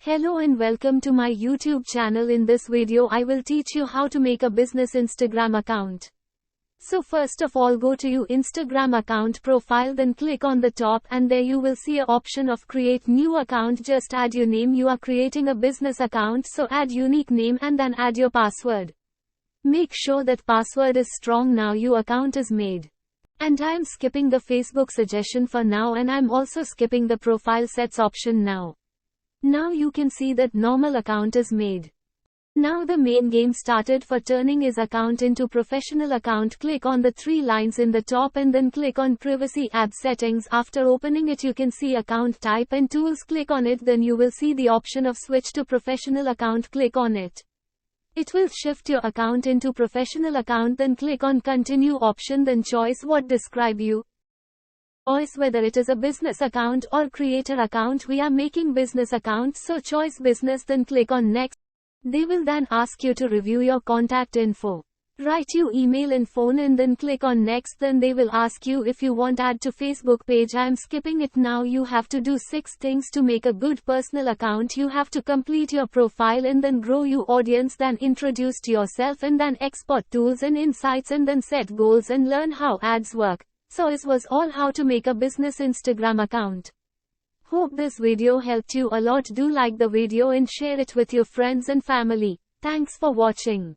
Hello and welcome to my YouTube channel. In this video I will teach you how to make a business Instagram account. So first of all, go to your Instagram account profile, then click on the top and there you will see an option of create new account. Just add your name. You are creating a business account, so add unique name and then add your password. Make sure that password is strong. Now your account is made. And I am skipping the Facebook suggestion for now, and I'm also skipping the profile sets option now. Now you can see that normal account is made. Now the main game started. For turning his account into professional account, click on the three lines in the top and then click on privacy app settings. After opening it, you can see account type and tools. Click on it, then you will see the option of switch to professional account. Click on it. It will shift your account into professional account. Then click on continue option, then choice what describe you. Choice whether it is a business account or creator account. We are making business account, so choice business, then click on next. They will then ask you to review your contact info. Write your email and phone and then click on next. Then they will ask you if you want add to Facebook page. I am skipping it. Now you have to do 6 things to make a good personal account. You have to complete your profile and then grow your audience, then introduce to yourself and then export tools and insights and then set goals and learn how ads work. So this was all how to make a business Instagram account. Hope this video helped you a lot. Do like the video and share it with your friends and family. Thanks for watching.